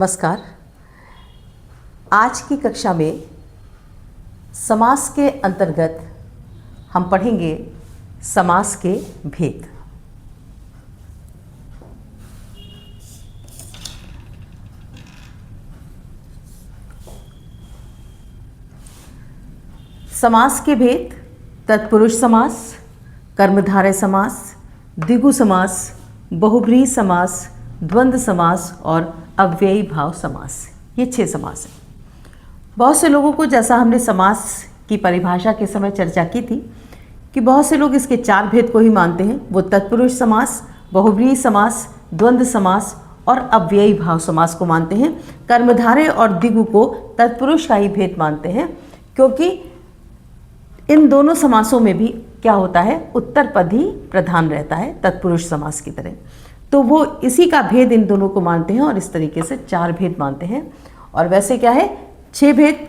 नमस्कार। आज की कक्षा में समास के अंतर्गत हम पढ़ेंगे समास के भेद। समास के भेद तत्पुरुष समास, कर्मधारय समास, द्विगु समास, बहुब्रीहि समास, द्वंद्व समास और अव्ययी भाव समास। ये 6 समास हैं। बहुत से लोगों को, जैसा हमने समास की परिभाषा के समय चर्चा की थी, कि बहुत से लोग इसके 4 भेद को ही मानते हैं। वो तत्पुरुष समास, बहुब्रीहि समास, द्वंद्व समास और अव्ययी भाव समास को मानते हैं। कर्मधारय और द्विगु को तत्पुरुष का ही भेद मानते हैं, क्योंकि इन दोनों समासों में भी क्या होता है, उत्तर पद ही प्रधान रहता है तत्पुरुष समास की तरह। तो वो इसी का भेद इन दोनों को मानते हैं और इस तरीके से 4 भेद मानते हैं। और वैसे क्या है, 6 भेद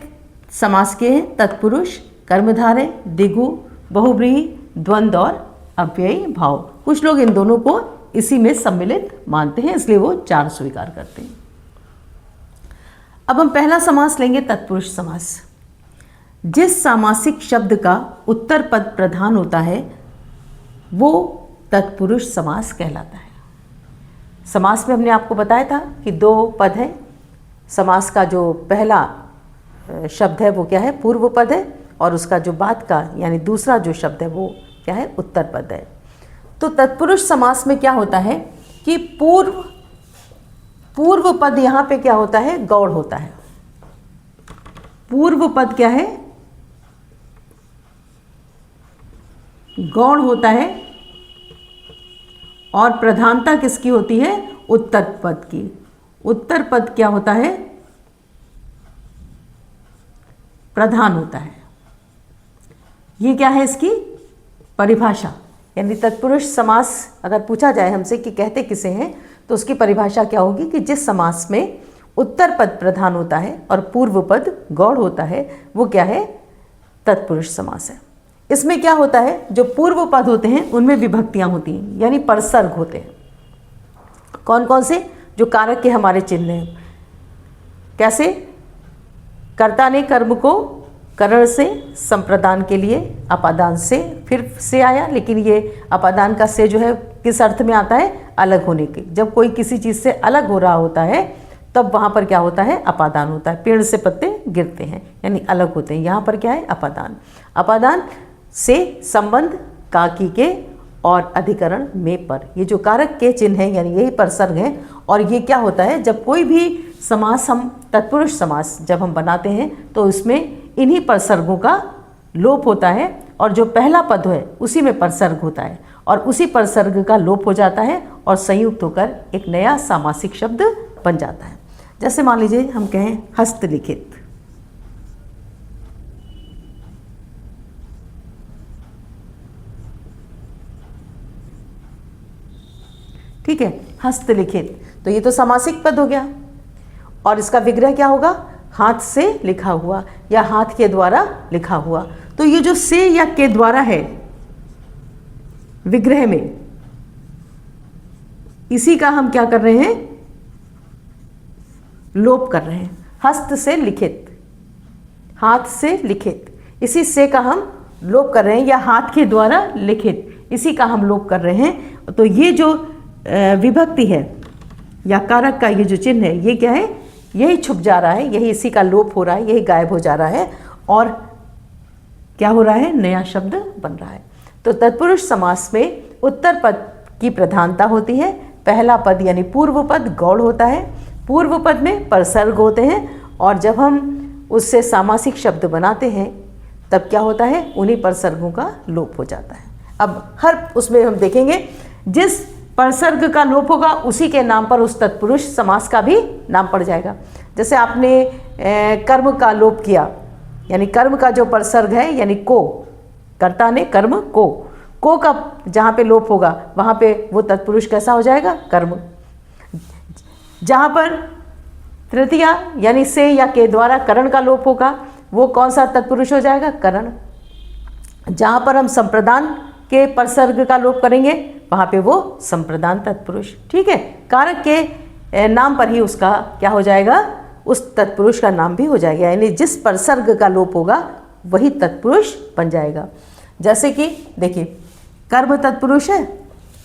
समास के हैं, तत्पुरुष, कर्मधारय, द्विगु, बहुब्रीहि, द्वंद्व और अव्ययी भाव। कुछ लोग इन दोनों को इसी में सम्मिलित मानते हैं, इसलिए वो 4 स्वीकार करते हैं। अब हम पहला समास लेंगे, तत्पुरुष समास। जिस सामासिक शब्द का उत्तर पद प्रधान होता है वो तत्पुरुष समास कहलाता है। समास में हमने आपको बताया था कि 2 पद है। समास का जो पहला शब्द है वो क्या है, पूर्व पद है, और उसका जो बाद का यानी दूसरा जो शब्द है वो क्या है, उत्तर पद है। तो तत्पुरुष समास में क्या होता है कि पूर्व पद यहाँ पे क्या होता है, गौड़ होता है। पूर्व पद क्या है, गौड़ होता है, और प्रधानता किसकी होती है, उत्तर पद की। उत्तर पद क्या होता है, प्रधान होता है। ये क्या है, इसकी परिभाषा। यानी तत्पुरुष समास अगर पूछा जाए हमसे कि कहते किसे हैं, तो उसकी परिभाषा क्या होगी कि जिस समास में उत्तर पद प्रधान होता है और पूर्व पद गौड़ होता है वो क्या है, तत्पुरुष समास है। इसमें क्या होता है, जो पूर्व पद होते हैं उनमें विभक्तियां होती हैं, यानी परसर्ग होते हैं। कौन कौन से, जो कारक के हमारे चिन्ह हैं। कैसे, कर्ता ने कर्म को करण से संप्रदान के लिए अपादान से फिर से आया, लेकिन ये अपादान का से जो है किस अर्थ में आता है, अलग होने के। जब कोई किसी चीज़ से अलग हो रहा होता है तब वहाँ पर क्या होता है, अपादान होता है। पेड़ से पत्ते गिरते हैं यानी अलग होते हैं, यहाँ पर क्या है, अपादान। अपादान से संबंध काकी के और अधिकरण में पर, ये जो कारक के चिन्ह हैं यानी यही परसर्ग हैं। और ये क्या होता है, जब कोई भी समास हम तत्पुरुष समास जब हम बनाते हैं तो इसमें इन्हीं परसर्गों का लोप होता है, और जो पहला पद है उसी में परसर्ग होता है, और उसी परसर्ग का लोप हो जाता है और संयुक्त होकर एक नया सामासिक शब्द बन जाता है। जैसे मान लीजिए हम कहें हस्तलिखित। ठीक है, हस्तलिखित, तो ये तो सामासिक पद हो गया, और इसका विग्रह क्या होगा, हाथ से लिखा हुआ या हाथ के द्वारा लिखा हुआ। तो ये जो से या के द्वारा है विग्रह में, इसी का हम क्या कर रहे हैं, लोप कर रहे हैं। हस्त से लिखित, हाथ से लिखित, इसी से का हम लोप कर रहे हैं, या हाथ के द्वारा लिखित, इसी का हम लोप कर रहे हैं। तो ये जो विभक्ति है या कारक का ये जो चिन्ह है, ये क्या है, यही छुप जा रहा है, यही इसी का लोप हो रहा है, यही गायब हो जा रहा है, और क्या हो रहा है, नया शब्द बन रहा है। तो तत्पुरुष समास में उत्तर पद की प्रधानता होती है। पहला पद यानी पूर्व पद गौड़ होता है, पूर्व पद में परसर्ग होते हैं, और जब हम उससे सामासिक शब्द बनाते हैं तब क्या होता है, उन्हीं परसर्गों का लोप हो जाता है। अब हर उसमें हम देखेंगे जिस परसर्ग का लोप होगा उसी के नाम पर उस तत्पुरुष समास का भी नाम पड़ जाएगा। जैसे आपने कर्म का लोप किया, यानी कर्म का जो परसर्ग है यानी को, कर्ता ने कर्म को का जहाँ पे लोप होगा वहाँ पे वो तत्पुरुष कैसा हो जाएगा, कर्म। जहाँ पर तृतीया यानी से या के द्वारा करण का लोप होगा वो कौन सा तत्पुरुष हो जाएगा, करण। जहाँ पर हम संप्रदान के परसर्ग का लोप करेंगे वहाँ पे वो संप्रदान तत्पुरुष। ठीक है, कारक के नाम पर ही उसका क्या हो जाएगा, उस तत्पुरुष का नाम भी हो जाएगा, यानी जिस परसर्ग का लोप होगा वही तत्पुरुष बन जाएगा। जैसे कि देखिए कर्म तत्पुरुष है।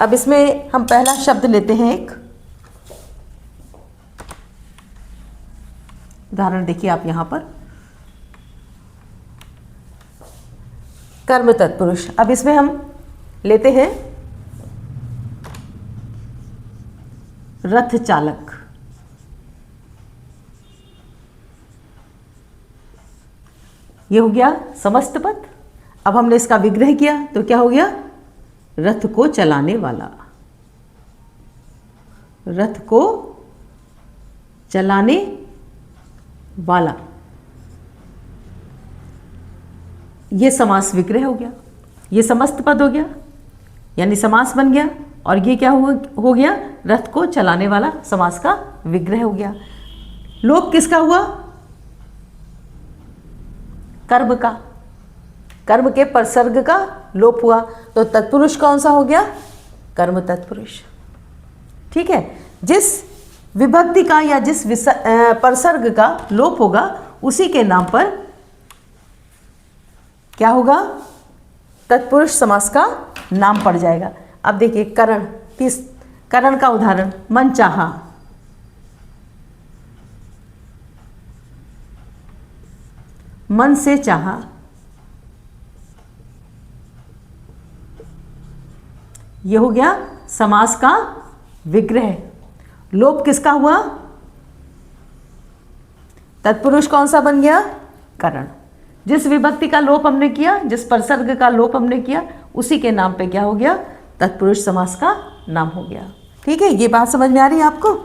अब इसमें हम पहला शब्द लेते हैं, एक उदाहरण देखिए आप यहाँ पर, कर्म तत्पुरुष। अब इसमें हम लेते हैं रथ चालक। ये हो गया समस्त पद। अब हमने इसका विग्रह किया तो क्या हो गया, रथ को चलाने वाला, रथ को चलाने वाला, ये समास विग्रह हो गया, ये समस्त पद हो गया, यानी समास बन गया। और ये क्या हो गया, रथ को चलाने वाला समास का विग्रह हो गया। लोप किसका हुआ, कर्म का, कर्म के परसर्ग का लोप हुआ, तो तत्पुरुष कौन सा हो गया, कर्म तत्पुरुष। ठीक है, जिस विभक्ति का या जिस परसर्ग का लोप होगा उसी के नाम पर क्या होगा, तत्पुरुष समास का नाम पड़ जाएगा। अब देखिए करण, करण का उदाहरण, मन चाहा, मन से चाहा, ये हो गया समास का विग्रह। लोप किसका हुआ, तत्पुरुष कौन सा बन गया, करण। जिस विभक्ति का लोप हमने किया, जिस परसर्ग का लोप हमने किया, उसी के नाम पे क्या हो गया, तत्पुरुष समास का नाम हो गया। ठीक है, ये बात समझ में आ रही है आपको।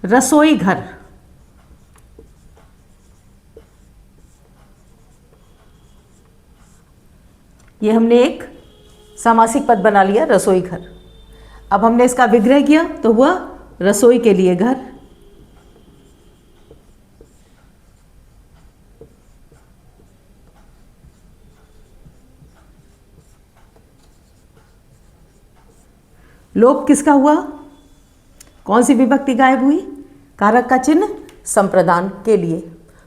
रसोई घर, ये हमने एक सामासिक पद बना लिया, रसोई घर। अब हमने इसका विग्रह किया तो हुआ रसोई के लिए घर। लोप किसका हुआ, कौन सी विभक्ति गायब हुई, कारक का चिन्ह संप्रदान के लिए,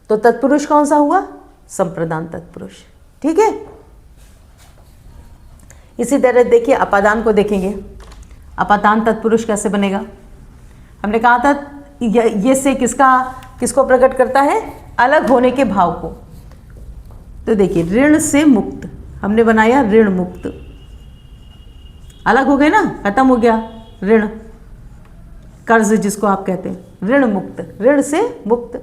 तो तत्पुरुष कौन सा हुआ, संप्रदान तत्पुरुष। ठीक है, इसी तरह देखिए अपादान को देखेंगे। अपादान तत्पुरुष कैसे बनेगा, हमने कहा था ये से किसको प्रकट करता है, अलग होने के भाव को। तो देखिए ऋण से मुक्त हमने बनाया, ऋण मुक्त, अलग हो गए ना, खत्म हो गया ऋण, कर्ज जिसको आप कहते हैं, ऋण मुक्त, ऋण से मुक्त,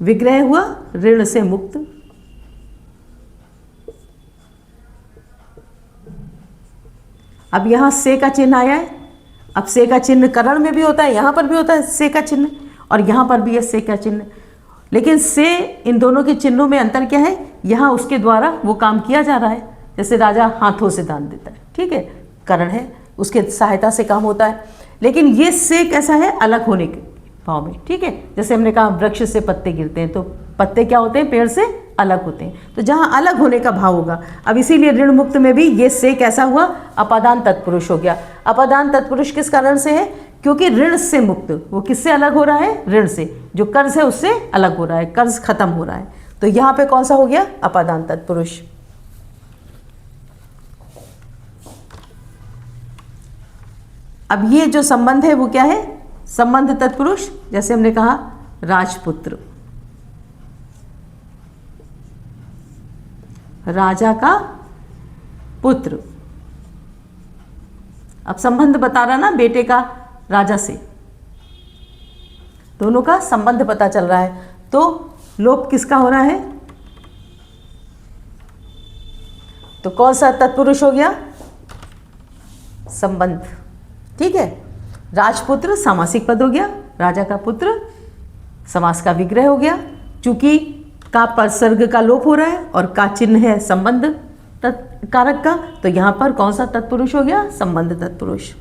विग्रह हुआ ऋण से मुक्त। अब यहाँ से का चिन्ह आया है। अब से का चिन्ह करण में भी होता है, यहाँ पर भी होता है से का चिन्ह, और यहाँ पर भी है से का चिन्ह। लेकिन से, इन दोनों के चिन्हों में अंतर क्या है, यहाँ उसके द्वारा वो काम किया जा रहा है। जैसे राजा हाथों से दान देता है, ठीक है, करण है, उसके सहायता से काम होता है। लेकिन ये से कैसा है, अलग होने के भाव में। ठीक है, जैसे हमने कहा वृक्ष से पत्ते गिरते हैं, तो पत्ते क्या होते हैं, पेड़ से अलग होते हैं, तो जहाँ अलग होने का भाव होगा। अब इसीलिए ऋण मुक्त में भी ये से कैसा हुआ, अपादान तत्पुरुष हो गया। अपादान तत्पुरुष किस कारण से है, क्योंकि ऋण से मुक्त, वो किससे अलग हो रहा है, ऋण से, जो कर्ज है उससे अलग हो रहा है, कर्ज खत्म हो रहा है, तो यहाँ पे कौन सा हो गया, अपादान तत्पुरुष। अब ये जो संबंध है वो क्या है, संबंध तत्पुरुष। जैसे हमने कहा राजपुत्र, राजा का पुत्र। अब संबंध बता रहा ना, बेटे का राजा से, दोनों का संबंध पता चल रहा है। तो लोप किसका हो रहा है, तो कौन सा तत्पुरुष हो गया, संबंध। ठीक है, राजपुत्र सामासिक पद हो गया, राजा का पुत्र समास का विग्रह हो गया। चूंकि का परसर्ग का लोप हो रहा है और का चिन्ह है संबंध कारक का, तो यहां पर कौन सा तत्पुरुष हो गया, संबंध तत्पुरुष।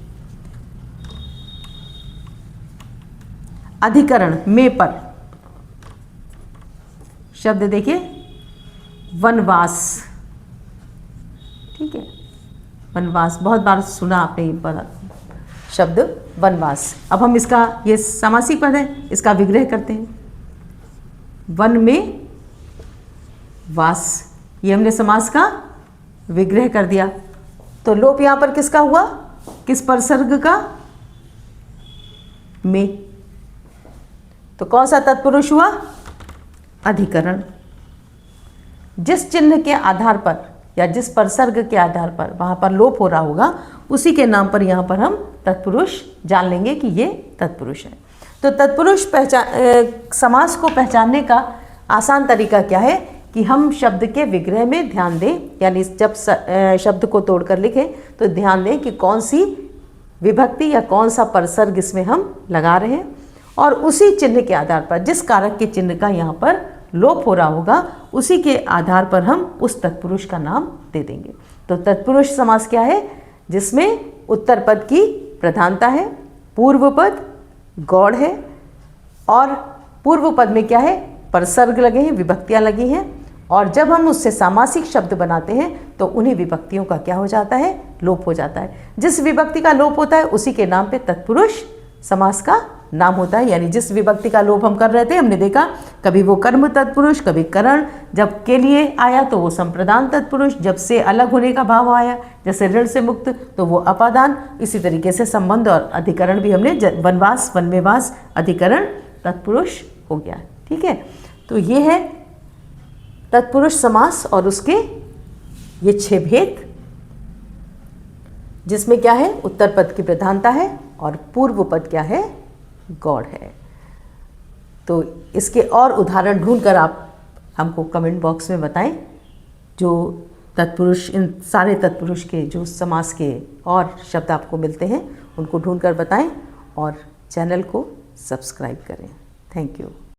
अधिकरण में पर, शब्द देखिए वनवास, ठीक है, वनवास बहुत बार सुना आपने ये वाला शब्द वनवास। अब हम इसका, ये समासिक पद है, इसका विग्रह करते हैं। वन में वास, ये हमने समास का विग्रह कर दिया। तो लोप यहां पर किसका हुआ, किस परसर्ग का, में। तो कौन सा तत्पुरुष हुआ, अधिकरण। जिस चिन्ह के आधार पर या जिस परसर्ग के आधार पर वहां पर लोप हो रहा होगा, उसी के नाम पर यहां पर हम तत्पुरुष जान लेंगे कि ये तत्पुरुष है। तो तत्पुरुष समास को पहचानने का आसान तरीका क्या है कि हम शब्द के विग्रह में ध्यान दें, यानी जब शब्द को तोड़कर लिखें तो ध्यान दें कि कौन सी विभक्ति या कौन सा परसर्ग इसमें हम लगा रहे हैं, और उसी चिन्ह के आधार पर, जिस कारक के चिन्ह का यहाँ पर लोप हो रहा होगा, उसी के आधार पर हम उस तत्पुरुष का नाम दे देंगे। तो तत्पुरुष समास क्या है, जिसमें उत्तर पद की प्रधानता है, पूर्व पद गौड़ है, और पूर्व पद में क्या है, परसर्ग लगे हैं, विभक्तियां लगी हैं, और जब हम उससे सामासिक शब्द बनाते हैं तो उन्हीं विभक्तियों का क्या हो जाता है, लोप हो जाता है। जिस विभक्ति का लोप होता है उसी के नाम पे तत्पुरुष समास का नाम होता है। यानी जिस विभक्ति का लोप हम कर रहे थे, हमने देखा कभी वो कर्म तत्पुरुष, कभी करण, जब के लिए आया तो वो संप्रदान तत्पुरुष, जब से अलग होने का भाव आया जैसे ऋण से मुक्त तो वो अपादान। इसी तरीके से संबंध और अधिकरण भी हमने, वनवास, वन में वास, अधिकरण तत्पुरुष हो गया, ठीक है। तो ये है तत्पुरुष समास और उसके ये 6 भेद, जिसमें क्या है, उत्तर पद की प्रधानता है और पूर्व पद क्या है, गौड़ है। तो इसके और उदाहरण ढूंढकर आप हमको कमेंट बॉक्स में बताएं, जो तत्पुरुष, इन सारे तत्पुरुष के जो समास के और शब्द आपको मिलते हैं उनको ढूंढकर बताएं, और चैनल को सब्सक्राइब करें। Thank you.